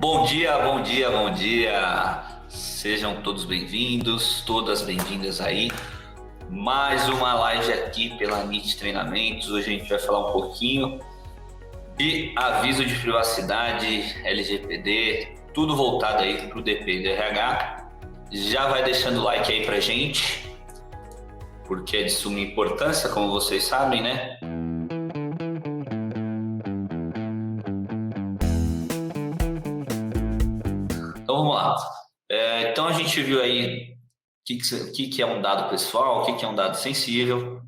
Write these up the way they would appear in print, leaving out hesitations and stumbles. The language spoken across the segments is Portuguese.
Bom dia, bom dia, bom dia. Sejam todos bem-vindos, todas bem-vindas aí. Mais uma live aqui pela NIT Treinamentos. Hoje a gente vai falar um pouquinho de aviso de privacidade, LGPD, tudo voltado aí para o DP e DRH. Já vai deixando o like aí pra gente, porque é de suma importância, como vocês sabem, né? Então vamos lá. Então a gente viu aí o que é um dado pessoal, o que é um dado sensível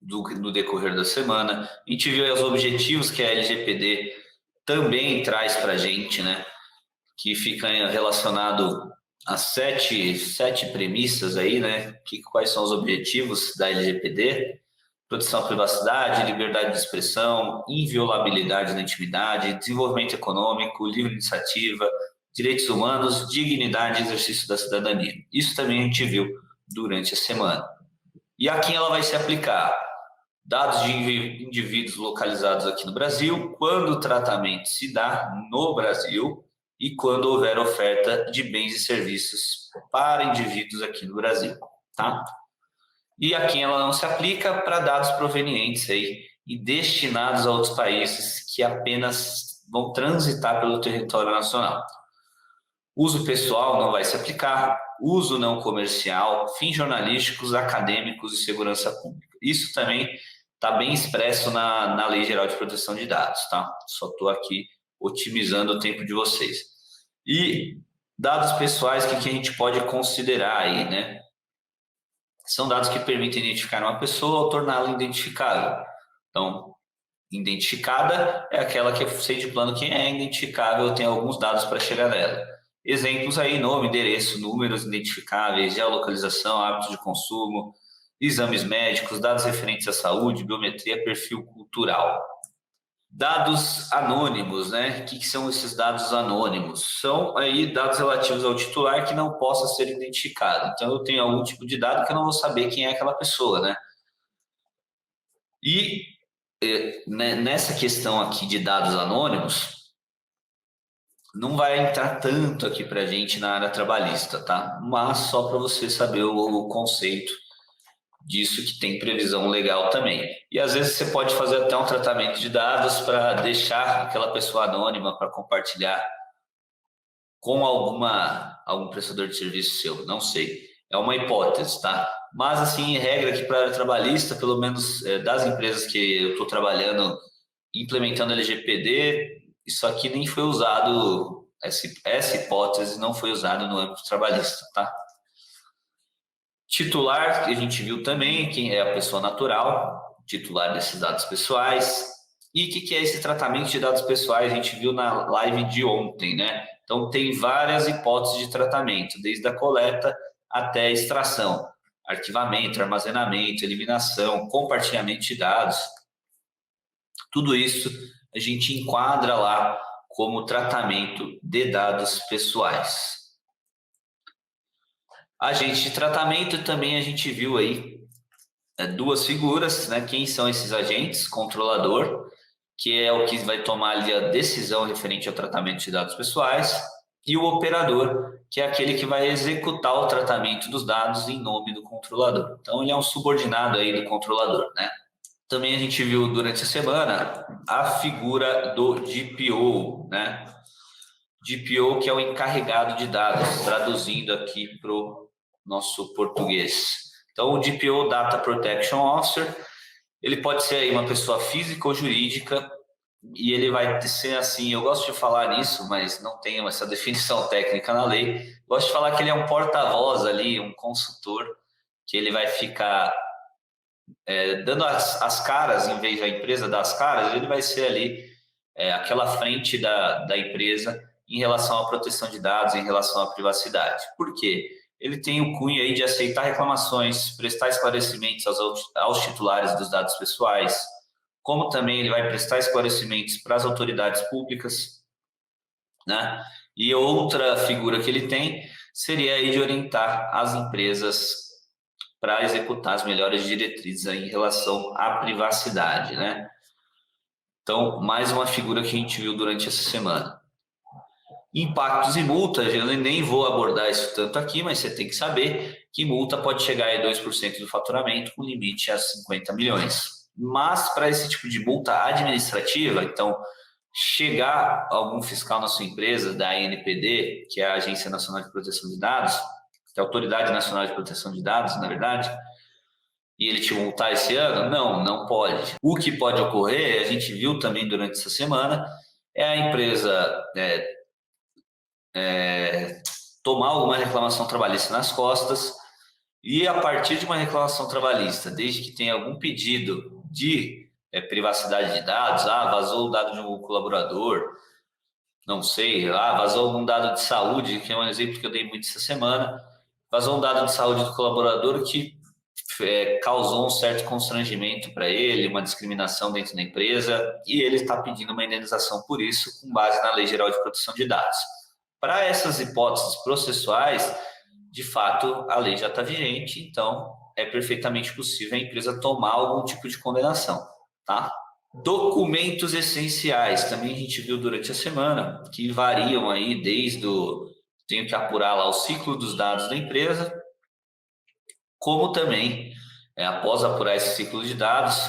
no decorrer da semana. A gente viu aí os objetivos que a LGPD também traz para a gente, né? Que fica relacionado a sete premissas aí, né? Quais são os objetivos da LGPD? Proteção à privacidade, liberdade de expressão, inviolabilidade da intimidade, desenvolvimento econômico, livre iniciativa, direitos humanos, dignidade e exercício da cidadania. Isso também a gente viu durante a semana. E a quem ela vai se aplicar? Dados de indivíduos localizados aqui no Brasil, quando o tratamento se dá no Brasil e quando houver oferta de bens e serviços para indivíduos aqui no Brasil, tá? E a quem ela não se aplica para dados provenientes aí e destinados a outros países que apenas vão transitar pelo território nacional. Uso pessoal não vai se aplicar, uso não comercial, fins jornalísticos, acadêmicos e segurança pública. Isso também está bem expresso na Lei Geral de Proteção de Dados, tá? Só estou aqui otimizando o tempo de vocês. E dados pessoais, o que a gente pode considerar aí, né? São dados que permitem identificar uma pessoa ou torná-la identificável. Então, identificada é aquela que eu sei de plano quem é, identificável tem alguns dados para chegar nela. Exemplos aí, nome, endereço, números identificáveis, geolocalização, hábitos de consumo, exames médicos, dados referentes à saúde, biometria, perfil cultural. Dados anônimos, né? O que são esses dados anônimos? São aí dados relativos ao titular que não possa ser identificado. Então, eu tenho algum tipo de dado que eu não vou saber quem é aquela pessoa, né? E nessa questão aqui de dados anônimos, não vai entrar tanto aqui para a gente na área trabalhista, tá? Mas só para você saber o conceito disso, que tem previsão legal também. E às vezes você pode fazer até um tratamento de dados para deixar aquela pessoa anônima para compartilhar com algum prestador de serviço seu, não sei. É uma hipótese, tá? Mas, assim, em regra aqui para a área trabalhista, pelo menos das empresas que eu estou trabalhando, implementando LGPD, isso aqui nem foi usado, essa hipótese não foi usada no âmbito trabalhista, tá? Titular, que a gente viu também, quem é a pessoa natural, titular desses dados pessoais. E o que é esse tratamento de dados pessoais? A gente viu na live de ontem, né? Então, tem várias hipóteses de tratamento, desde a coleta até a extração, arquivamento, armazenamento, eliminação, compartilhamento de dados. Tudo isso a gente enquadra lá como tratamento de dados pessoais. Agente de tratamento também a gente viu aí duas figuras, né? Quem são esses agentes? Controlador, que é o que vai tomar ali a decisão referente ao tratamento de dados pessoais, e o operador, que é aquele que vai executar o tratamento dos dados em nome do controlador. Então, ele é um subordinado aí do controlador, né? Também a gente viu durante a semana a figura do DPO, né? DPO, que é o encarregado de dados, traduzindo aqui para o nosso português. Então, o DPO, Data Protection Officer, ele pode ser aí uma pessoa física ou jurídica, e ele vai ser assim, eu gosto de falar nisso, mas não tenho essa definição técnica na lei, gosto de falar que ele é um porta-voz ali, um consultor, que ele vai ficar dando as caras, em vez da empresa dar as caras, ele vai ser ali aquela frente da empresa em relação à proteção de dados, em relação à privacidade. Por quê? Ele tem o cunho aí de aceitar reclamações, prestar esclarecimentos aos titulares dos dados pessoais, como também ele vai prestar esclarecimentos para as autoridades públicas, né? E outra figura que ele tem seria aí de orientar as empresas para executar as melhores diretrizes aí em relação à privacidade, né? Então, mais uma figura que a gente viu durante essa semana. Impactos e multas, eu nem vou abordar isso tanto aqui, mas você tem que saber que multa pode chegar a 2% do faturamento, com limite a 50 milhões. Mas para esse tipo de multa administrativa, então, chegar algum fiscal na sua empresa, da ANPD, que é a Agência Nacional de Proteção de Dados, que é a Autoridade Nacional de Proteção de Dados, na verdade, e ele te multar esse ano? Não pode. O que pode ocorrer, a gente viu também durante essa semana, é a empresa tomar alguma reclamação trabalhista nas costas e, a partir de uma reclamação trabalhista, desde que tenha algum pedido de privacidade de dados, vazou o dado de um colaborador, não sei, vazou algum dado de saúde, que é um exemplo que eu dei muito essa semana, vazou um dado de saúde do colaborador que causou um certo constrangimento para ele, uma discriminação dentro da empresa, e ele está pedindo uma indenização por isso, com base na Lei Geral de Proteção de Dados. Para essas hipóteses processuais, de fato, a lei já está vigente, então é perfeitamente possível a empresa tomar algum tipo de condenação, tá? Documentos essenciais, também a gente viu durante a semana, que variam aí desde tenho que apurar lá o ciclo dos dados da empresa, como também, após apurar esse ciclo de dados,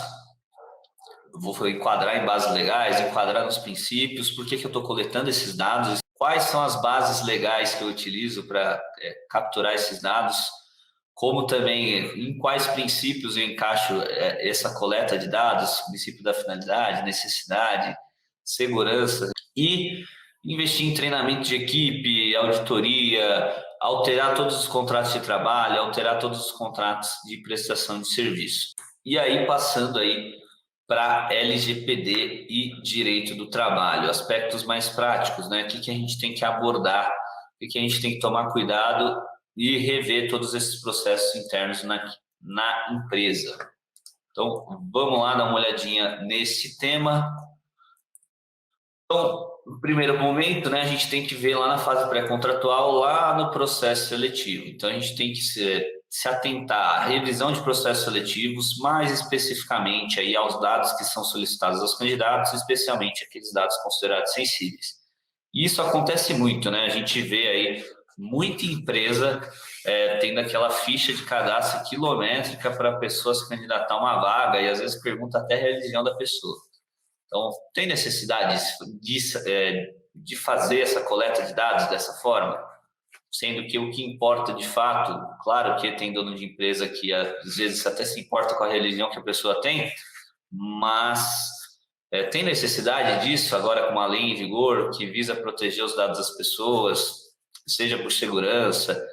vou enquadrar em bases legais, enquadrar nos princípios, por que eu estou coletando esses dados, quais são as bases legais que eu utilizo para capturar esses dados, como também em quais princípios eu encaixo essa coleta de dados, princípio da finalidade, necessidade, segurança, e investir em treinamento de equipe, auditoria, alterar todos os contratos de trabalho, alterar todos os contratos de prestação de serviço. E aí, passando aí para LGPD e direito do trabalho, aspectos mais práticos, né? O que a gente tem que abordar, o que a gente tem que tomar cuidado e rever todos esses processos internos na empresa. Então, vamos lá dar uma olhadinha nesse tema. Então, no primeiro momento, né, a gente tem que ver lá na fase pré-contratual, lá no processo seletivo. Então, a gente tem que se atentar à revisão de processos seletivos, mais especificamente aí aos dados que são solicitados aos candidatos, especialmente aqueles dados considerados sensíveis. E isso acontece muito, né? A gente vê aí muita empresa tendo aquela ficha de cadastro quilométrica para a pessoa se candidatar a uma vaga e às vezes pergunta até a religião da pessoa. Então, tem necessidade de fazer essa coleta de dados dessa forma? Sendo que o que importa de fato, claro que tem dono de empresa que às vezes até se importa com a religião que a pessoa tem, mas tem necessidade disso agora com uma lei em vigor que visa proteger os dados das pessoas, seja por segurança,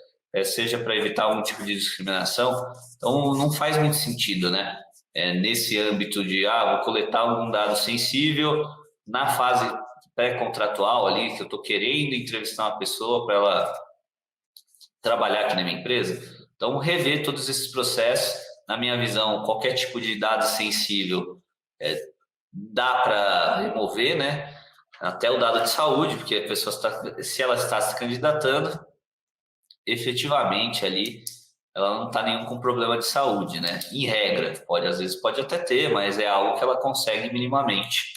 seja para evitar algum tipo de discriminação. Então, não faz muito sentido, né? Nesse âmbito de, vou coletar algum dado sensível na fase pré-contratual ali, que eu estou querendo entrevistar uma pessoa para ela trabalhar aqui na minha empresa. Então, rever todos esses processos. Na minha visão, qualquer tipo de dado sensível dá para remover, né? Até o dado de saúde, porque a pessoa se ela está se candidatando, efetivamente ali ela não está nenhum com problema de saúde, né? Em regra, às vezes pode até ter, mas é algo que ela consegue minimamente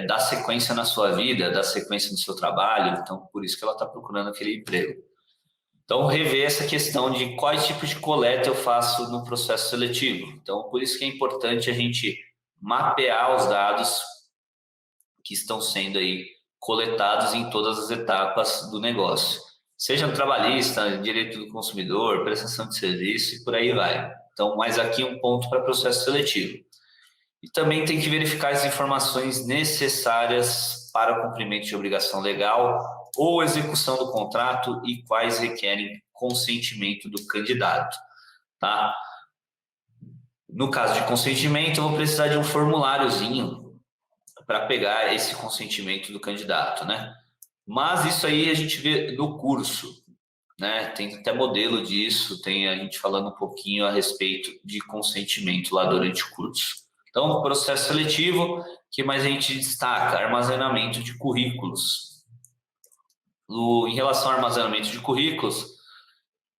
dar sequência na sua vida, dar sequência no seu trabalho, então por isso que ela está procurando aquele emprego. Então, rever essa questão de quais tipos de coleta eu faço no processo seletivo. Então, por isso que é importante a gente mapear os dados que estão sendo aí coletados em todas as etapas do negócio. Seja no trabalhista, direito do consumidor, prestação de serviço e por aí vai. Então, mais aqui um ponto para processo seletivo. E também tem que verificar as informações necessárias para o cumprimento de obrigação legal ou execução do contrato e quais requerem consentimento do candidato, tá? No caso de consentimento, eu vou precisar de um formuláriozinho para pegar esse consentimento do candidato, né? Mas isso aí a gente vê no curso, né? Tem até modelo disso, tem a gente falando um pouquinho a respeito de consentimento lá durante o curso. Então, processo seletivo, que mais a gente destaca? Armazenamento de currículos. Em relação ao armazenamento de currículos,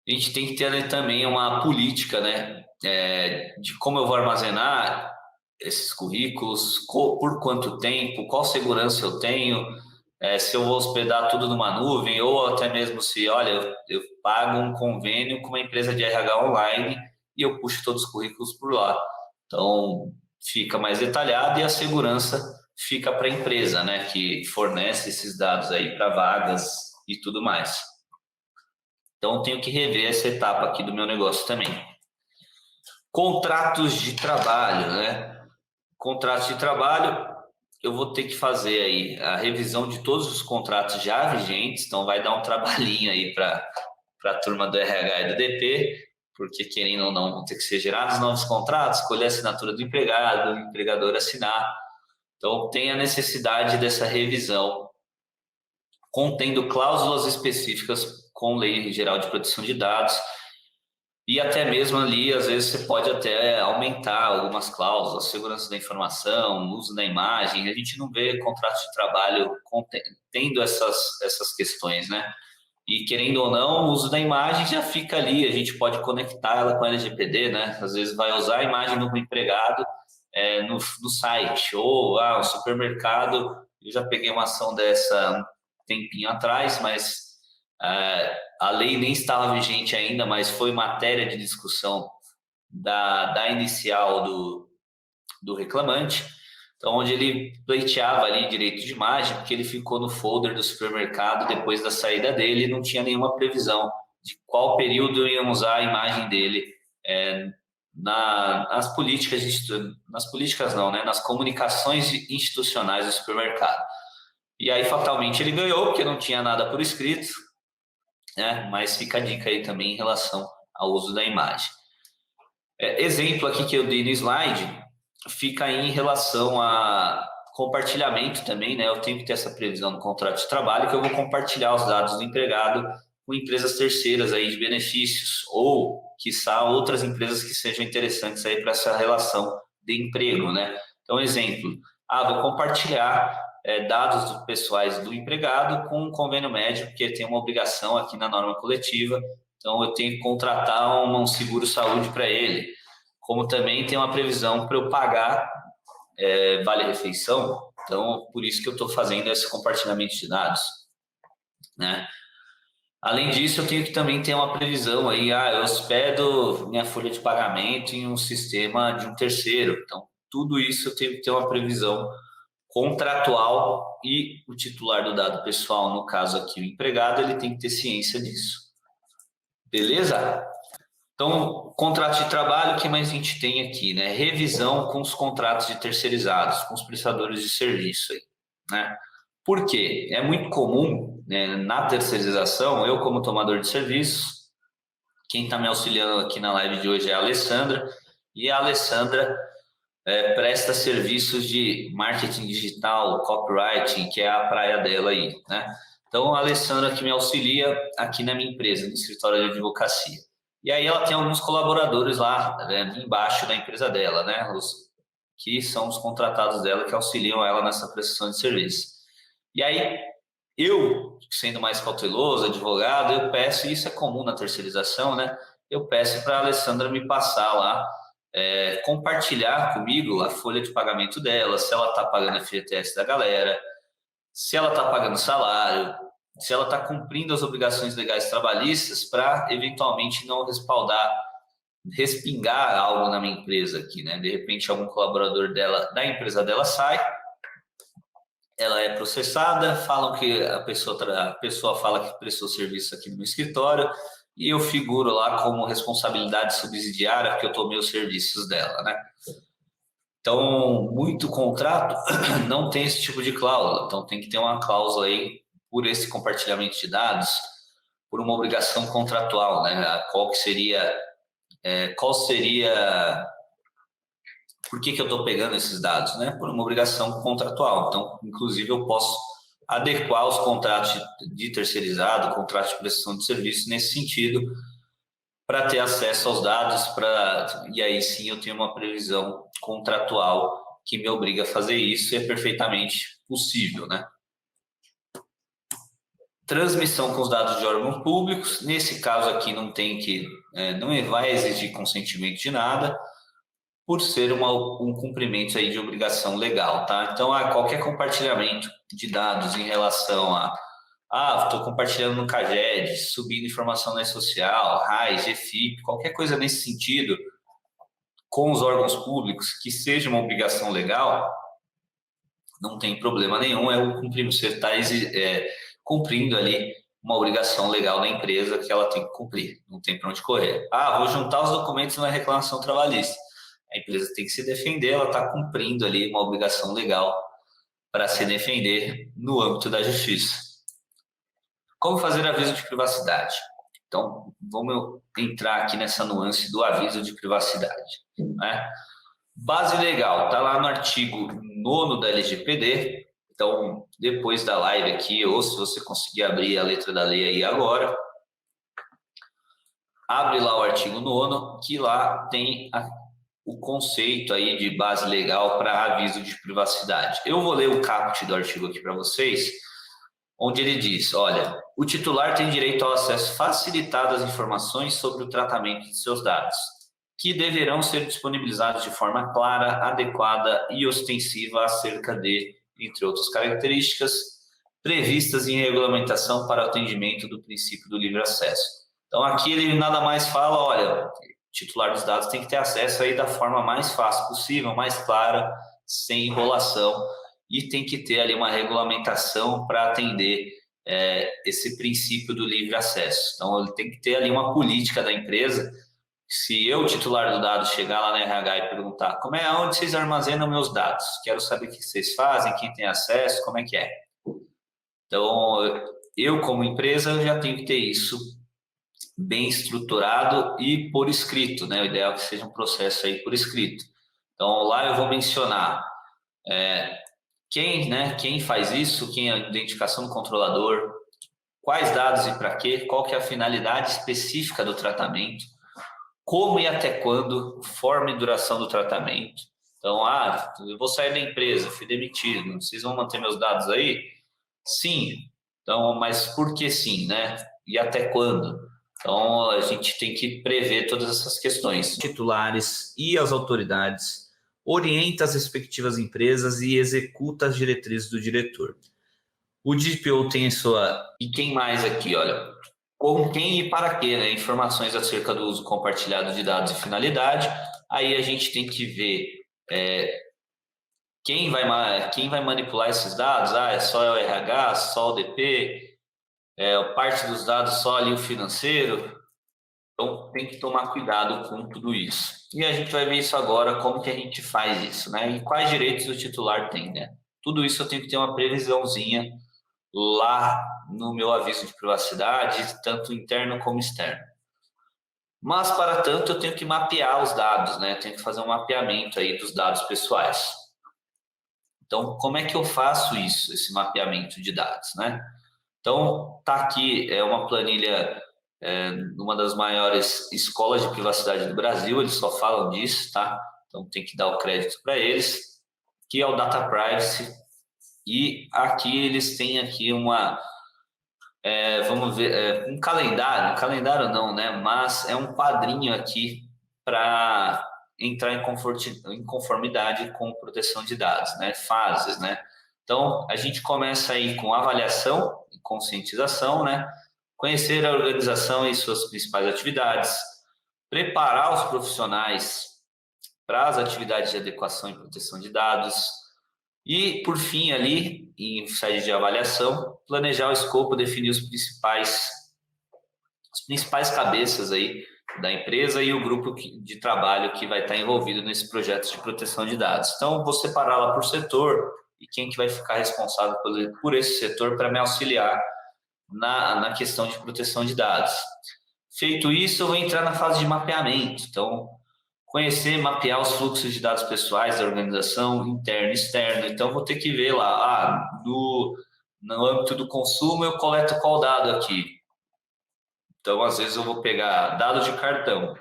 a gente tem que ter também uma política, né? De como eu vou armazenar esses currículos, por quanto tempo, qual segurança eu tenho, se eu vou hospedar tudo numa nuvem, ou até mesmo se, olha, eu pago um convênio com uma empresa de RH online e eu puxo todos os currículos por lá. Então, fica mais detalhado e a segurança fica para a empresa, né, que fornece esses dados aí para vagas e tudo mais. Então, eu tenho que rever essa etapa aqui do meu negócio também. Contratos de trabalho, né? Contratos de trabalho, eu vou ter que fazer aí a revisão de todos os contratos já vigentes, então vai dar um trabalhinho aí para a turma do RH e do DP, porque querendo ou não, vão ter que ser gerados novos contratos, escolher a assinatura do empregado, o empregador assinar. Então, tem a necessidade dessa revisão, contendo cláusulas específicas com Lei Geral de Proteção de Dados, e até mesmo ali, às vezes, você pode até aumentar algumas cláusulas, segurança da informação, uso da imagem. A gente não vê contrato de trabalho tendo essas questões, né? E querendo ou não, o uso da imagem já fica ali, a gente pode conectar ela com a LGPD, né? Às vezes vai usar a imagem do empregado no site, ou o supermercado. Eu já peguei uma ação dessa um tempinho atrás, mas a lei nem estava vigente ainda, mas foi matéria de discussão da inicial do reclamante, então, onde ele pleiteava ali direito de imagem, porque ele ficou no folder do supermercado depois da saída dele e não tinha nenhuma previsão de qual período iam usar a imagem dele nas políticas, não, né? Nas comunicações institucionais do supermercado. E aí, fatalmente, ele ganhou, porque não tinha nada por escrito, né? Mas fica a dica aí também em relação ao uso da imagem. Exemplo aqui que eu dei no slide fica aí em relação a compartilhamento também, né? Eu tenho que ter essa previsão no contrato de trabalho que eu vou compartilhar os dados do empregado com empresas terceiras aí de benefícios ou, quiçá, outras empresas que sejam interessantes aí para essa relação de emprego, né? Então, exemplo, vou compartilhar dados pessoais do empregado com um convênio médico, porque tem uma obrigação aqui na norma coletiva, então eu tenho que contratar um seguro-saúde para ele. Como também tem uma previsão para eu pagar vale-refeição, então por isso que eu estou fazendo esse compartilhamento de dados, né? Além disso, eu tenho que também ter uma previsão aí, eu hospedo minha folha de pagamento em um sistema de um terceiro, então tudo isso eu tenho que ter uma previsão contratual e o titular do dado pessoal, no caso aqui o empregado, ele tem que ter ciência disso. Beleza? Então, contrato de trabalho, o que mais a gente tem aqui, né? Revisão com os contratos de terceirizados, com os prestadores de serviço aí, né? Por quê? É muito comum, né, na terceirização, eu como tomador de serviços, quem está me auxiliando aqui na live de hoje é a Alessandra, e a Alessandra presta serviços de marketing digital, copywriting, que é a praia dela aí, né? Então, a Alessandra que me auxilia aqui na minha empresa, no escritório de advocacia. E aí ela tem alguns colaboradores lá, embaixo da empresa dela, né? Que são os contratados dela que auxiliam ela nessa prestação de serviço. E aí, eu, sendo mais cauteloso, advogado, eu peço, e isso é comum na terceirização, né? Eu peço para a Alessandra me passar lá, compartilhar comigo a folha de pagamento dela, se ela está pagando FGTS da galera, se ela está pagando salário, se ela está cumprindo as obrigações legais trabalhistas para, eventualmente, não respingar algo na minha empresa aqui, né? De repente, algum colaborador dela, da empresa dela sai, ela é processada, falam que a pessoa fala que prestou serviço aqui no meu escritório e eu figuro lá como responsabilidade subsidiária porque eu tomei os serviços dela, né? Então, muito contrato não tem esse tipo de cláusula. Então, tem que ter uma cláusula aí por esse compartilhamento de dados, por uma obrigação contratual, né? Qual seria, por que eu estou pegando esses dados, né? Por uma obrigação contratual. Então, inclusive, eu posso adequar os contratos de terceirizado, contratos de prestação de serviço nesse sentido, para ter acesso aos dados, e aí sim eu tenho uma previsão contratual que me obriga a fazer isso e é perfeitamente possível, né? Transmissão com os dados de órgãos públicos, nesse caso aqui não vai exigir consentimento de nada, por ser um cumprimento aí de obrigação legal, tá? Então, qualquer compartilhamento de dados em relação estou compartilhando no CAGED, subindo informação na rede social, RAIS, GFIP, qualquer coisa nesse sentido, com os órgãos públicos, que seja uma obrigação legal, não tem problema nenhum, você está cumprindo ali uma obrigação legal da empresa que ela tem que cumprir, não tem para onde correr. Vou juntar os documentos na reclamação trabalhista. A empresa tem que se defender, ela está cumprindo ali uma obrigação legal para se defender no âmbito da justiça. Como fazer aviso de privacidade? Então, vamos entrar aqui nessa nuance do aviso de privacidade, né? Base legal, está lá no artigo 9º da LGPD. Então, depois da live aqui, ou se você conseguir abrir a letra da lei aí agora, abre lá o artigo 9º, que lá tem o conceito aí de base legal para aviso de privacidade. Eu vou ler o caput do artigo aqui para vocês, onde ele diz, olha, o titular tem direito ao acesso facilitado às informações sobre o tratamento de seus dados, que deverão ser disponibilizados de forma clara, adequada e ostensiva acerca de, entre outras características, previstas em regulamentação para atendimento do princípio do livre acesso. Então, aqui ele nada mais fala, olha, o titular dos dados tem que ter acesso aí da forma mais fácil possível, mais clara, sem enrolação, e tem que ter ali uma regulamentação para atender esse princípio do livre acesso. Então, ele tem que ter ali uma política da empresa. Se eu, titular do dado, chegar lá na RH e perguntar onde vocês armazenam meus dados, quero saber o que vocês fazem, quem tem acesso, como é que é. Então, eu como empresa já tenho que ter isso bem estruturado e por escrito, né? O ideal é que seja um processo aí por escrito. Então, lá eu vou mencionar quem faz isso, quem é a identificação do controlador, quais dados e para quê, qual que é a finalidade específica do tratamento, como e até quando, forma e duração do tratamento. Então, eu vou sair da empresa, fui demitido, vocês vão manter meus dados aí? Sim. Então, mas por que sim, né? E até quando? Então, a gente tem que prever todas essas questões. Titulares e as autoridades orienta as respectivas empresas e executa as diretrizes do diretor. O DPO tem E quem mais aqui, olha? Com quem e para quê, né? Informações acerca do uso compartilhado de dados e finalidade. Aí a gente tem que ver quem vai manipular esses dados. É só o RH, só o DP, parte dos dados só ali o financeiro. Então tem que tomar cuidado com tudo isso. E a gente vai ver isso agora, como que a gente faz isso, né? E quais direitos o titular tem, né? Tudo isso eu tenho que ter uma previsãozinha lá no meu aviso de privacidade, tanto interno como externo. Mas, para tanto, eu tenho que mapear os dados, né? Eu tenho que fazer um mapeamento aí dos dados pessoais. Então, como é que eu faço isso, esse mapeamento de dados, né? Então, tá aqui, uma planilha numa das maiores escolas de privacidade do Brasil, eles só falam disso, tá? Então, tem que dar o crédito para eles, que é o Data Privacy. E aqui eles têm aqui vamos ver, um calendário não, né? Mas é um quadrinho aqui para entrar em conformidade com proteção de dados, né? Fases, né? Então, a gente começa aí com avaliação e conscientização, né? Conhecer a organização e suas principais atividades, preparar os profissionais para as atividades de adequação e proteção de dados, e, por fim, ali, em sede de avaliação, planejar o escopo, definir as principais cabeças aí da empresa e o grupo de trabalho que vai estar envolvido nesse projeto de proteção de dados. Então, vou separar lá por setor e quem que vai ficar responsável por esse setor para me auxiliar na questão de proteção de dados. Feito isso, eu vou entrar na fase de mapeamento. Então, conhecer, mapear os fluxos de dados pessoais da organização, interno e externo. Então, vou ter que ver lá, no âmbito do consumo, eu coleto qual dado aqui. Então, às vezes, eu vou pegar dado de cartão,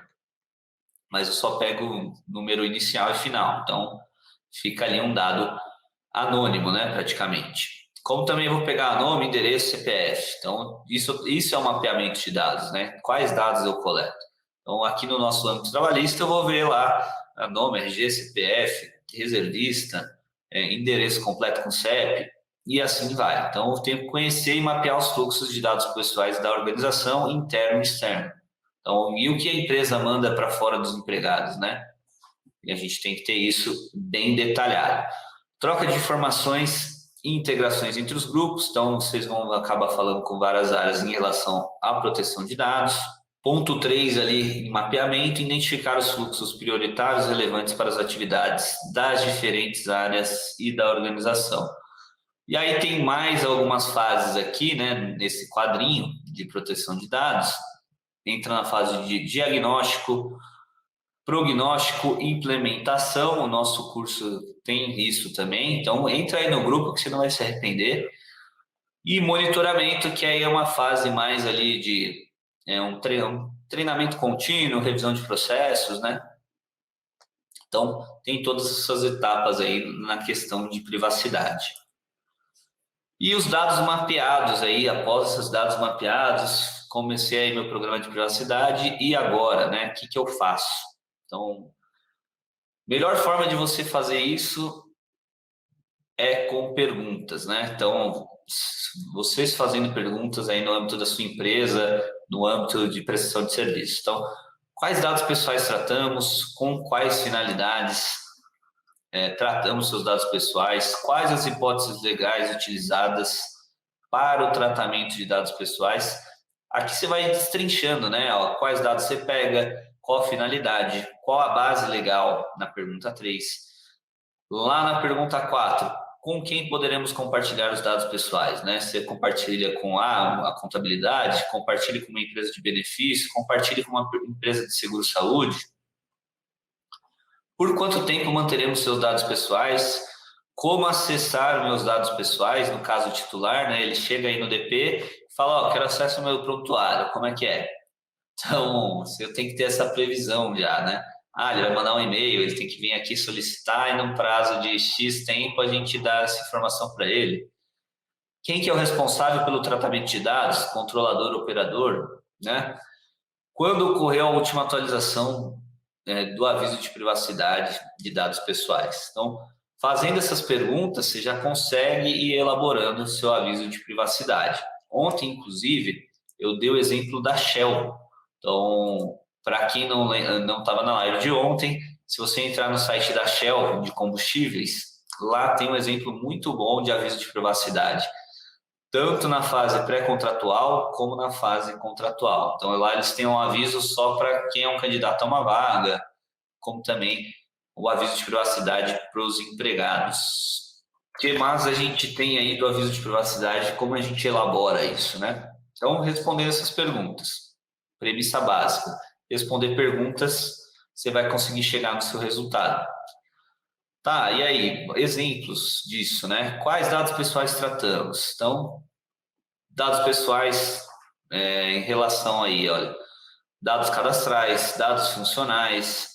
mas eu só pego o número inicial e final. Então, fica ali um dado anônimo, né, praticamente. Como também vou pegar nome, endereço, CPF. Então, isso é um mapeamento de dados, né? Quais dados eu coleto? Então, aqui no nosso âmbito trabalhista, eu vou ver lá nome, RG, CPF, reservista, endereço completo com CEP, e assim vai. Então, eu tenho que conhecer e mapear os fluxos de dados pessoais da organização, interno e externo. Então, e o que a empresa manda para fora dos empregados, né? E a gente tem que ter isso bem detalhado. Troca de informações e integrações entre os grupos. Então, vocês vão acabar falando com várias áreas em relação à proteção de dados. Ponto 3 ali, em mapeamento, identificar os fluxos prioritários relevantes para as atividades das diferentes áreas e da organização. E aí tem mais algumas fases aqui, né, nesse quadrinho de proteção de dados. Entra na fase de diagnóstico, prognóstico, implementação. O nosso curso tem isso também, então entra aí no grupo que você não vai se arrepender. E monitoramento, que aí é uma fase mais ali de um treinamento contínuo, revisão de processos, né? Então, tem todas essas etapas aí na questão de privacidade. E os dados mapeados aí, após esses dados mapeados, comecei aí meu programa de privacidade e agora, né? O que eu faço? Então, melhor forma de você fazer isso é com perguntas, né? Então, vocês fazendo perguntas aí no âmbito da sua empresa, no âmbito de prestação de serviço. Então, quais dados pessoais tratamos, com quais finalidades tratamos seus dados pessoais, quais as hipóteses legais utilizadas para o tratamento de dados pessoais. Aqui você vai destrinchando, né? Quais dados você pega, qual a finalidade, qual a base legal na pergunta 3. Lá na pergunta 4, com quem poderemos compartilhar os dados pessoais, né? Você compartilha com a contabilidade, compartilha com uma empresa de benefício, compartilha com uma empresa de seguro-saúde. Por quanto tempo manteremos seus dados pessoais? Como acessar meus dados pessoais? No caso titular, né? Ele chega aí no DP e fala, quero acesso ao meu prontuário, como é que é? Então, eu tenho que ter essa previsão já, né? Ele vai mandar um e-mail, ele tem que vir aqui solicitar e num prazo de X tempo a gente dá essa informação para ele. Quem que é o responsável pelo tratamento de dados? Controlador, operador, né? Quando ocorreu a última atualização do aviso de privacidade de dados pessoais? Então, fazendo essas perguntas, você já consegue ir elaborando o seu aviso de privacidade. Ontem, inclusive, eu dei o exemplo da Shell. Então, para quem não estava na live de ontem, se você entrar no site da Shell de combustíveis, lá tem um exemplo muito bom de aviso de privacidade, tanto na fase pré-contratual como na fase contratual. Então, lá eles têm um aviso só para quem é um candidato a uma vaga, como também o aviso de privacidade para os empregados. O que mais a gente tem aí do aviso de privacidade, como a gente elabora isso, né? Então, respondendo essas perguntas. Premissa básica. Responder perguntas, você vai conseguir chegar no seu resultado. Tá, e aí? Exemplos disso, né? Quais dados pessoais tratamos? Então, dados pessoais em relação aí, olha, dados cadastrais, dados funcionais,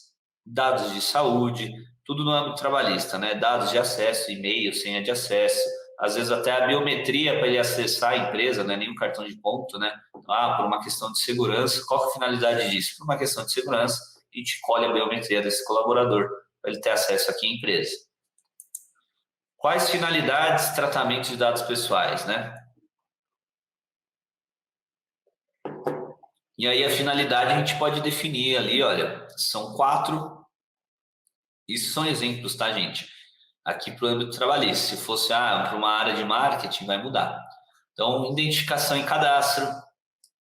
dados de saúde, tudo no âmbito trabalhista, né? Dados de acesso, e-mail, senha de acesso, às vezes até a biometria para ele acessar a empresa, não é nenhum cartão de ponto, né? Por uma questão de segurança. Qual é a finalidade disso? Por uma questão de segurança, a gente colhe a biometria desse colaborador para ele ter acesso aqui à empresa. Quais finalidades, tratamento de dados pessoais, né? E aí a finalidade a gente pode definir ali, olha, são 4. Isso são exemplos, tá, gente? Aqui para o âmbito trabalhista. Se fosse para uma área de marketing, vai mudar. Então, identificação e cadastro,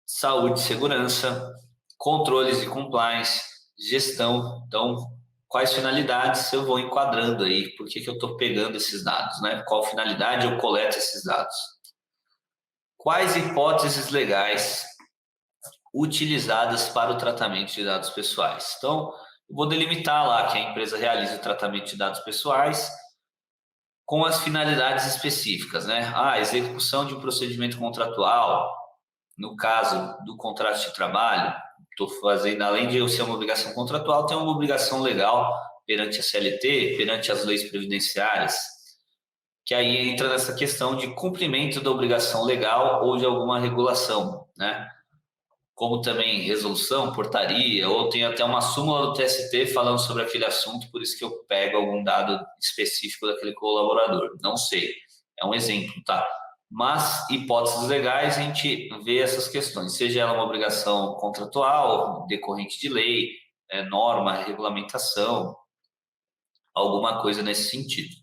saúde e segurança, controles e compliance, gestão. Então, quais finalidades eu vou enquadrando aí? Por que eu estou pegando esses dados, né? Qual finalidade eu coleto esses dados? Quais hipóteses legais utilizadas para o tratamento de dados pessoais? Então, eu vou delimitar lá que a empresa realiza o tratamento de dados pessoais com as finalidades específicas, né? Execução de um procedimento contratual, no caso do contrato de trabalho, estou fazendo, além de eu ser uma obrigação contratual, tem uma obrigação legal perante a CLT, perante as leis previdenciárias, que aí entra nessa questão de cumprimento da obrigação legal ou de alguma regulação, né? como também resolução, portaria, ou tem até uma súmula do TST falando sobre aquele assunto, por isso que eu pego algum dado específico daquele colaborador. Não sei, é um exemplo, tá? Mas, hipóteses legais, a gente vê essas questões, seja ela uma obrigação contratual, decorrente de lei, norma, regulamentação, alguma coisa nesse sentido.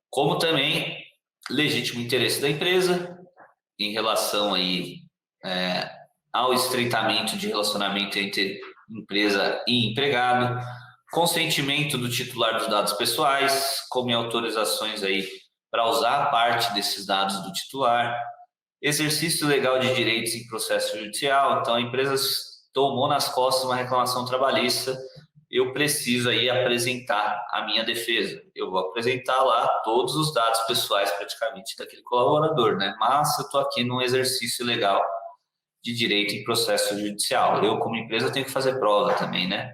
Como também legítimo interesse da empresa em relação aí ao estreitamento de relacionamento entre empresa e empregado, consentimento do titular dos dados pessoais, como em autorizações aí para usar parte desses dados do titular, exercício legal de direitos em processo judicial. Então, a empresa tomou nas costas uma reclamação trabalhista, eu preciso aí apresentar a minha defesa. Eu vou apresentar lá todos os dados pessoais praticamente daquele colaborador, né? Mas eu estou aqui num exercício legal de direito em processo judicial. Eu, como empresa, tenho que fazer prova também, né?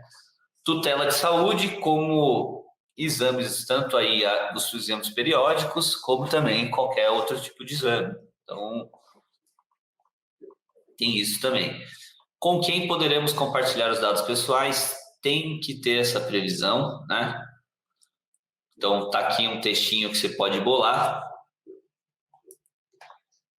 Tutela de saúde, como exames, tanto aí dos exames periódicos, como também qualquer outro tipo de exame. Então, tem isso também. Com quem poderemos compartilhar os dados pessoais? Tem que ter essa previsão, né? Então, tá aqui um textinho que você pode bolar.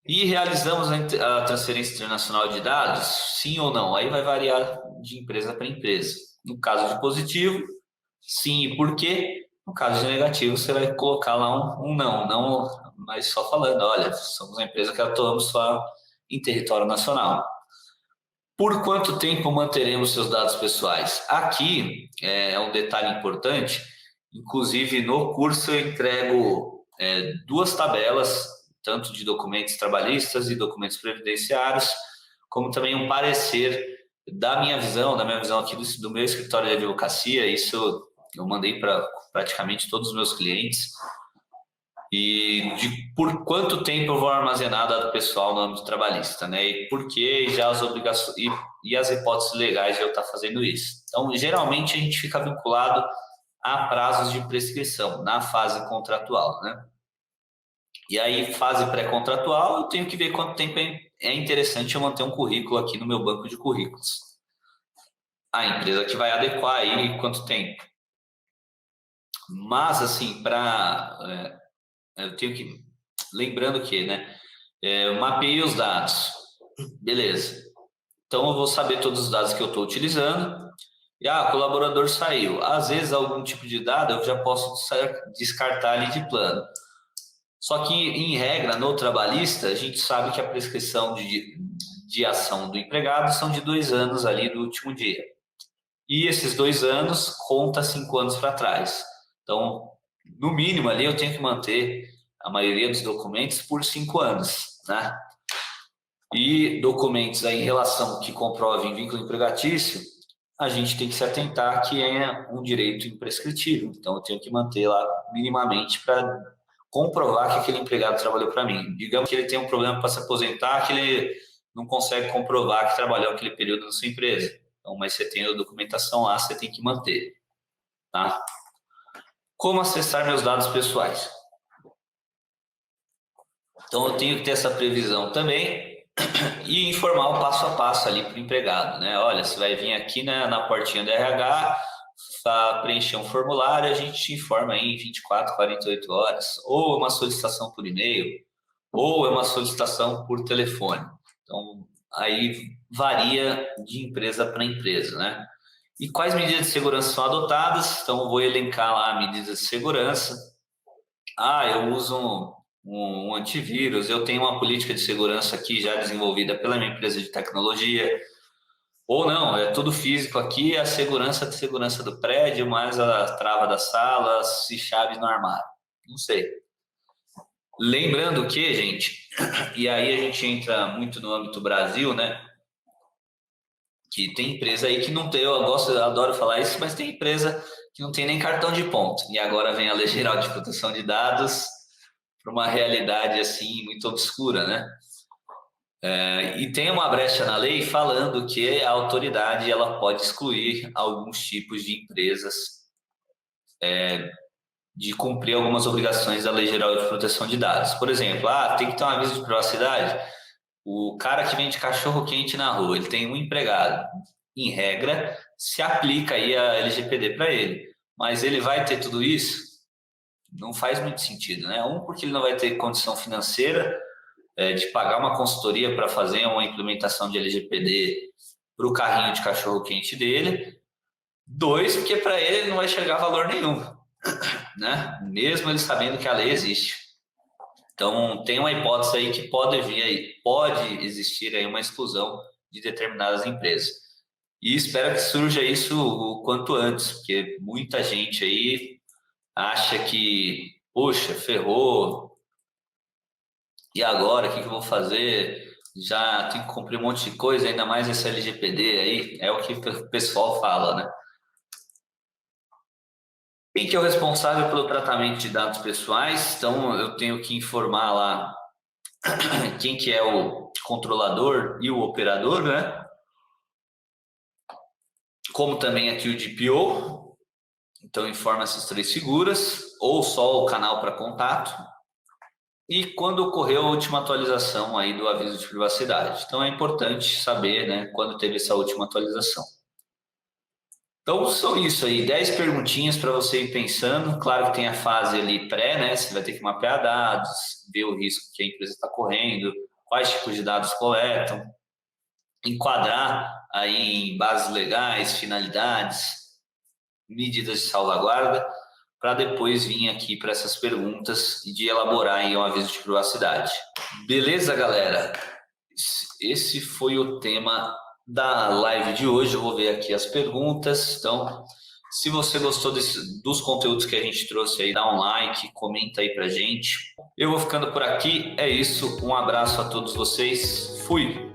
E realizamos a transferência internacional de dados? Sim ou não? Aí vai variar de empresa para empresa. No caso de positivo, sim e por quê? No caso de negativo, você vai colocar lá um não, mas só falando, olha, somos uma empresa que atuamos só em território nacional. Por quanto tempo manteremos seus dados pessoais? Aqui é um detalhe importante, inclusive no curso eu entrego duas tabelas, tanto de documentos trabalhistas e documentos previdenciários, como também um parecer da minha visão aqui do meu escritório de advocacia. Isso eu mandei para praticamente todos os meus clientes, e de por quanto tempo eu vou armazenar dado pessoal no âmbito trabalhista, né? E por que já as obrigações e as hipóteses legais de eu estar fazendo isso. Então, geralmente a gente fica vinculado a prazos de prescrição na fase contratual, né? E aí, fase pré-contratual, eu tenho que ver quanto tempo é interessante eu manter um currículo aqui no meu banco de currículos. A empresa que vai adequar aí quanto tempo. Mas, assim, eu tenho que... Lembrando que, né? Eu mapeei os dados. Beleza. Então, eu vou saber todos os dados que eu estou utilizando. E, o colaborador saiu. Às vezes, algum tipo de dado eu já posso descartar ali de plano. Só que, em regra, no trabalhista, a gente sabe que a prescrição de ação do empregado são de 2 anos ali do último dia. E esses 2 anos conta 5 anos para trás. Então, no mínimo ali, eu tenho que manter a maioria dos documentos por 5 anos, né? E documentos aí em relação que comprovem vínculo empregatício, a gente tem que se atentar que é um direito imprescritível. Então, eu tenho que manter lá minimamente para comprovar que aquele empregado trabalhou para mim. Digamos que ele tem um problema para se aposentar, que ele não consegue comprovar que trabalhou aquele período na sua empresa. Então, mas você tem a documentação lá, você tem que manter, tá? Como acessar meus dados pessoais? Então, eu tenho que ter essa previsão também e informar o passo a passo ali para o empregado, né? Olha, você vai vir aqui na portinha do RH, preencher um formulário, a gente te informa aí em 24, 48 horas, ou é uma solicitação por e-mail, ou é uma solicitação por telefone. Então, aí varia de empresa para empresa, né? E quais medidas de segurança são adotadas? Então, eu vou elencar lá medidas de segurança. Eu uso um antivírus, eu tenho uma política de segurança aqui já desenvolvida pela minha empresa de tecnologia. Ou não, é tudo físico aqui, a segurança do prédio, mais a trava da sala, e chaves no armário. Não sei. Lembrando que, gente, e aí a gente entra muito no âmbito Brasil, né? Que tem empresa aí que não tem, eu adoro falar isso, mas tem empresa que não tem nem cartão de ponto. E agora vem a Lei Geral de Proteção de Dados para uma realidade assim muito obscura, né? E tem uma brecha na lei falando que a autoridade ela pode excluir alguns tipos de empresas de cumprir algumas obrigações da Lei Geral de Proteção de Dados. Por exemplo, tem que ter um aviso de privacidade. O cara que vende cachorro quente na rua, ele tem um empregado. Em regra, se aplica aí a LGPD para ele. Mas ele vai ter tudo isso? Não faz muito sentido, né? Porque ele não vai ter condição financeira de pagar uma consultoria para fazer uma implementação de LGPD para o carrinho de cachorro quente dele. 2, porque para ele não vai chegar valor nenhum, né? Mesmo ele sabendo que a lei existe. Então, tem uma hipótese aí que pode existir aí uma exclusão de determinadas empresas. E espero que surja isso o quanto antes, porque muita gente aí acha que, poxa, ferrou, e agora, o que eu vou fazer? Já tenho que cumprir um monte de coisa, ainda mais esse LGPD aí, é o que o pessoal fala, né? Quem que é o responsável pelo tratamento de dados pessoais? Então, eu tenho que informar lá quem que é o controlador e o operador, né? Como também aqui o DPO, então informa essas 3 figuras, ou só o canal para contato, e quando ocorreu a última atualização aí do aviso de privacidade. Então é importante saber, né, quando teve essa última atualização. Então são isso aí, 10 perguntinhas para você ir pensando. Claro que tem a fase ali pré, né? Você vai ter que mapear dados, ver o risco que a empresa está correndo, quais tipos de dados coletam, enquadrar aí em bases legais, finalidades, medidas de salvaguarda, para depois vir aqui para essas perguntas e de elaborar aí um aviso de privacidade. Beleza, galera? Esse foi o tema da live de hoje. Eu vou ver aqui as perguntas. Então, se você gostou dos conteúdos que a gente trouxe aí, dá um like, comenta aí pra gente. Eu vou ficando por aqui. É isso. Um abraço a todos vocês. Fui!